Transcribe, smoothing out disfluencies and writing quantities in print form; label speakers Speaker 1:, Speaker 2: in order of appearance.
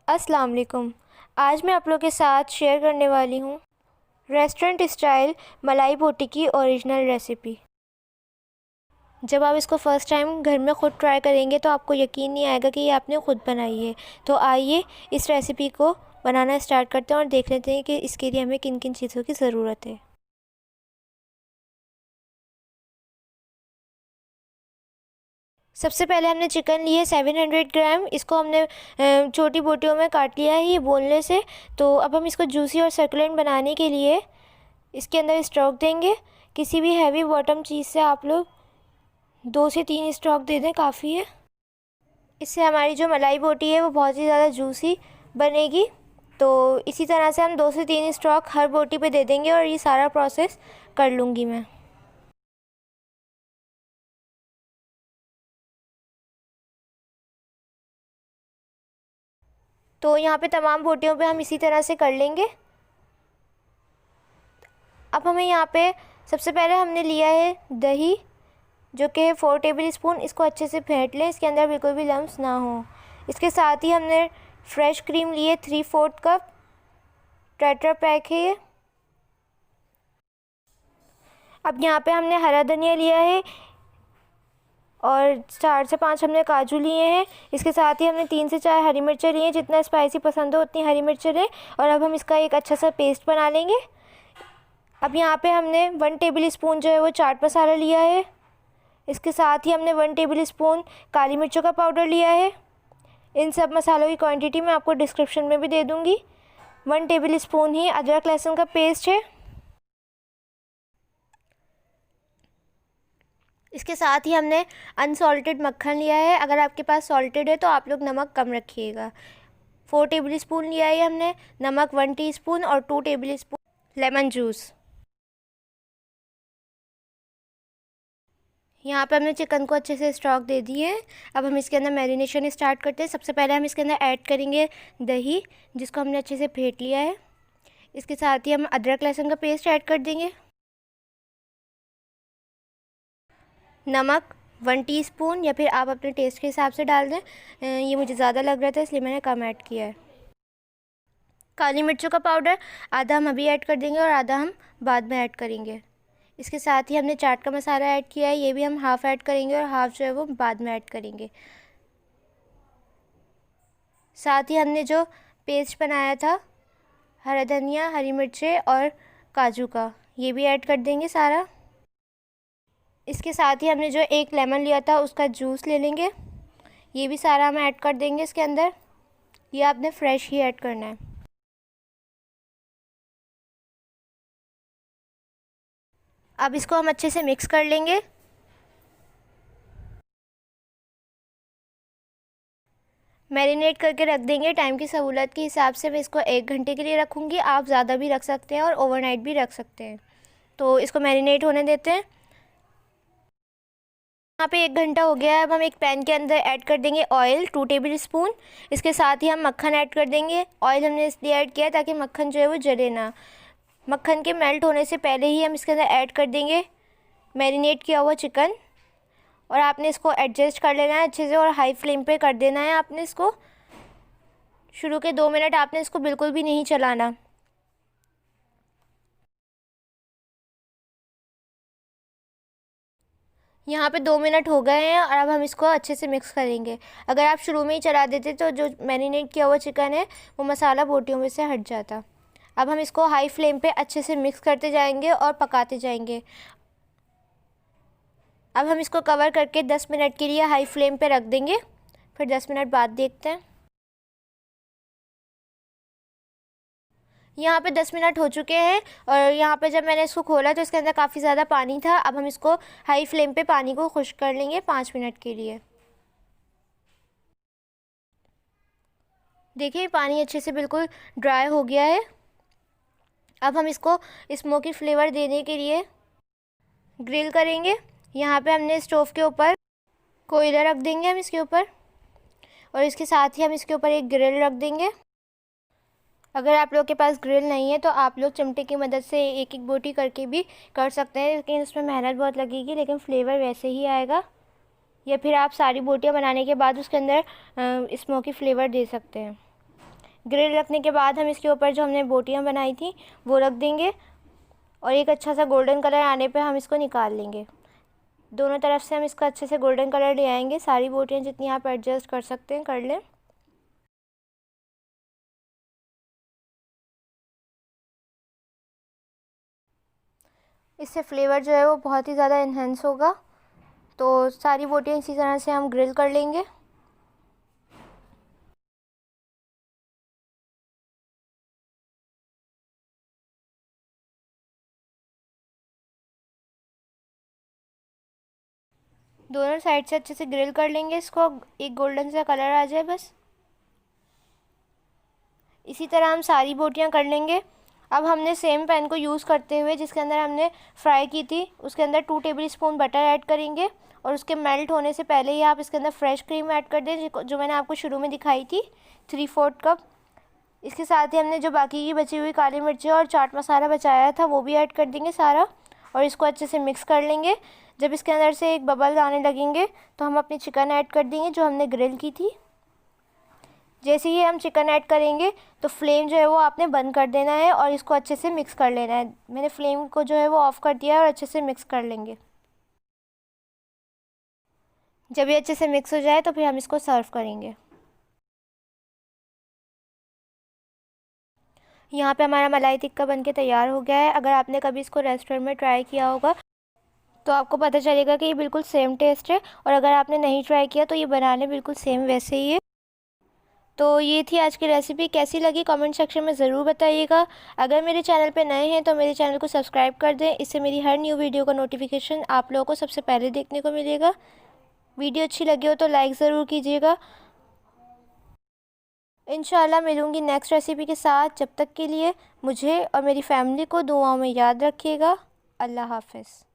Speaker 1: अस्सलाम वालेकुम। आज मैं आप लोगों के साथ शेयर करने वाली हूँ रेस्टोरेंट स्टाइल मलाई बोटी की ओरिजिनल रेसिपी। जब आप इसको फ़र्स्ट टाइम घर में ख़ुद ट्राई करेंगे तो आपको यकीन नहीं आएगा कि ये आपने ख़ुद बनाई है। तो आइए इस रेसिपी को बनाना स्टार्ट करते हैं और देख लेते हैं कि इसके लिए हमें किन किन चीज़ों की ज़रूरत है। सबसे पहले हमने चिकन लिए 700 ग्राम। इसको हमने छोटी बोटियों में काट लिया है, ये बोनलेस से। तो अब हम इसको जूसी और सर्कुलेंट बनाने के लिए इसके अंदर स्टॉक देंगे। किसी भी हैवी बॉटम चीज़ से आप लोग 2 से 3 स्टॉक दे दें, काफ़ी है। इससे हमारी जो मलाई बोटी है वो बहुत ही ज़्यादा जूसी बनेगी। तो इसी तरह से हम 2 से 3 स्टॉक हर बोटी पे दे देंगे और ये सारा प्रोसेस कर लूँगी मैं। तो यहाँ पे तमाम बोटियों पे हम इसी तरह से कर लेंगे। अब हमें यहाँ पे सबसे पहले हमने लिया है दही, जो कि है 4 टेबल स्पून। इसको अच्छे से फेंट लें, इसके अंदर बिल्कुल भी लम्स ना हो। इसके साथ ही हमने फ्रेश क्रीम लिए 3/4 कप। टेट्रा पैक है ये। अब यहाँ पे हमने हरा धनिया लिया है और 4 से 5 हमने काजू लिए हैं। इसके साथ ही हमने 3 से 4 हरी मिर्चें लिए हैं। जितना स्पाइसी पसंद हो उतनी हरी मिर्चें लें। और अब हम इसका एक अच्छा सा पेस्ट बना लेंगे। अब यहाँ पे हमने 1 टेबल स्पून जो है वो चाट मसाला लिया है। इसके साथ ही हमने 1 टेबल स्पून काली मिर्चों का पाउडर लिया है। इन सब मसालों की क्वांटिटी मैं आपको डिस्क्रिप्शन में भी दे दूँगी। 1 टेबल स्पून ही अदरक लहसुन का पेस्ट है। इसके साथ ही हमने अनसॉल्टेड मक्खन लिया है। अगर आपके पास सॉल्टेड है तो आप लोग नमक कम रखिएगा। 4 टेबल स्पून लिया है हमने नमक, 1 टीस्पून और 2 टेबल स्पून लेमन जूस। यहाँ पे हमने चिकन को अच्छे से स्टॉक दे दिए। अब हम इसके अंदर मैरिनेशन स्टार्ट करते हैं। सबसे पहले हम इसके अंदर ऐड करेंगे दही, जिसको हमने अच्छे से फेंट लिया है। इसके साथ ही हम अदरक लहसुन का पेस्ट ऐड कर देंगे। नमक 1 टीस्पून, या फिर आप अपने टेस्ट के हिसाब से डाल दें। ये मुझे ज़्यादा लग रहा था इसलिए मैंने कम ऐड किया है। काली मिर्चों का पाउडर आधा हम अभी ऐड कर देंगे और आधा हम बाद में ऐड करेंगे। इसके साथ ही हमने चाट का मसाला ऐड किया है, ये भी हम हाफ़ ऐड करेंगे और हाफ़ जो है वो बाद में ऐड करेंगे। साथ ही हमने जो पेस्ट बनाया था हरा धनिया, हरी मिर्चें और काजू का, ये भी ऐड कर देंगे सारा। इसके साथ ही हमने जो एक लेमन लिया था उसका जूस ले लेंगे, ये भी सारा हम ऐड कर देंगे इसके अंदर। ये आपने फ्रेश ही ऐड करना है। अब इसको हम अच्छे से मिक्स कर लेंगे। मैरिनेट करके रख देंगे। टाइम की सहूलत के हिसाब से मैं इसको 1 घंटे के लिए रखूँगी। आप ज़्यादा भी रख सकते हैं और ओवरनाइट भी रख सकते हैं। तो इसको मैरिनेट होने देते हैं। यहाँ पे 1 घंटा हो गया है। अब हम एक पैन के अंदर ऐड कर देंगे ऑयल 2 टेबल स्पून। इसके साथ ही हम मक्खन ऐड कर देंगे। ऑयल हमने इसलिए ऐड किया ताकि मक्खन जो है वो जले ना। मक्खन के मेल्ट होने से पहले ही हम इसके अंदर ऐड कर देंगे मैरिनेट किया हुआ चिकन। और आपने इसको एडजस्ट कर लेना है अच्छे से और हाई फ्लेम पे कर देना है आपने इसको। शुरू के 2 मिनट आपने इसको बिल्कुल भी नहीं चलाना। यहाँ पे 2 मिनट हो गए हैं और अब हम इसको अच्छे से मिक्स करेंगे। अगर आप शुरू में ही चला देते तो जो मैरिनेट किया हुआ चिकन है वो मसाला बोटियों में से हट जाता। अब हम इसको हाई फ्लेम पे अच्छे से मिक्स करते जाएंगे और पकाते जाएंगे। अब हम इसको कवर करके 10 मिनट के लिए हाई फ्लेम पे रख देंगे, फिर 10 मिनट बाद देखते हैं। यहाँ पे 10 मिनट हो चुके हैं और यहाँ पे जब मैंने इसको खोला तो इसके अंदर काफ़ी ज़्यादा पानी था। अब हम इसको हाई फ्लेम पे पानी को खुश्क कर लेंगे 5 मिनट के लिए। देखिए पानी अच्छे से बिल्कुल ड्राई हो गया है। अब हम इसको स्मोकी फ्लेवर देने के लिए ग्रिल करेंगे। यहाँ पे हमने स्टोव के ऊपर कोयला रख देंगे हम इसके ऊपर, और इसके साथ ही हम इसके ऊपर एक ग्रिल रख देंगे। अगर आप लोग के पास ग्रिल नहीं है तो आप लोग चिमटे की मदद से एक एक बोटी करके भी कर सकते हैं, लेकिन उसमें मेहनत बहुत लगेगी, लेकिन फ्लेवर वैसे ही आएगा। या फिर आप सारी बोटियां बनाने के बाद उसके अंदर स्मोकी फ्लेवर दे सकते हैं। ग्रिल रखने के बाद हम इसके ऊपर जो हमने बोटियाँ बनाई थी वो रख देंगे और एक अच्छा सा गोल्डन कलर आने पे हम इसको निकाल लेंगे। दोनों तरफ से हम इसका अच्छे से गोल्डन कलर ले आएंगे। सारी बोटियाँ जितनी आप एडजस्ट कर सकते हैं कर लें। इससे फ्लेवर जो है वो बहुत ही ज़्यादा इन्हेंस होगा। तो सारी बोटियाँ इसी तरह से हम ग्रिल कर लेंगे। दोनों साइड से अच्छे से ग्रिल कर लेंगे इसको, एक गोल्डन सा कलर आ जाए बस। इसी तरह हम सारी बोटियाँ कर लेंगे। अब हमने सेम पैन को यूज़ करते हुए जिसके अंदर हमने फ्राई की थी उसके अंदर 2 टेबल स्पून बटर ऐड करेंगे और उसके मेल्ट होने से पहले ही आप इसके अंदर फ्रेश क्रीम ऐड कर दें जो मैंने आपको शुरू में दिखाई थी, 3/4 कप। इसके साथ ही हमने जो बाकी की बची हुई काली मिर्ची और चाट मसाला बचाया था वो भी ऐड कर देंगे सारा और इसको अच्छे से मिक्स कर लेंगे। जब इसके अंदर से एक बबल आने लगेंगे तो हम अपनी चिकन ऐड कर देंगे जो हमने ग्रिल की थी। जैसे ही हम चिकन ऐड करेंगे तो फ्लेम जो है वो आपने बंद कर देना है और इसको अच्छे से मिक्स कर लेना है। मैंने फ्लेम को जो है वो ऑफ़ कर दिया है और अच्छे से मिक्स कर लेंगे। जब ये अच्छे से मिक्स हो जाए तो फिर हम इसको सर्व करेंगे। यहाँ पे हमारा मलाई टिक्का बनके तैयार हो गया है। अगर आपने कभी इसको रेस्टोरेंट में ट्राई किया होगा तो आपको पता चलेगा कि ये बिल्कुल सेम टेस्ट है और अगर आपने नहीं ट्राई किया तो ये बनाने बिल्कुल सेम वैसे ही है। तो ये थी आज की रेसिपी। कैसी लगी कमेंट सेक्शन में ज़रूर बताइएगा। अगर मेरे चैनल पे नए हैं तो मेरे चैनल को सब्सक्राइब कर दें, इससे मेरी हर न्यू वीडियो का नोटिफिकेशन आप लोगों को सबसे पहले देखने को मिलेगा। वीडियो अच्छी लगी हो तो लाइक ज़रूर कीजिएगा। इंशाल्लाह मिलूँगी नेक्स्ट रेसिपी के साथ। जब तक के लिए मुझे और मेरी फैमिली को दुआओं में याद रखिएगा। अल्लाह हाफ़िज़।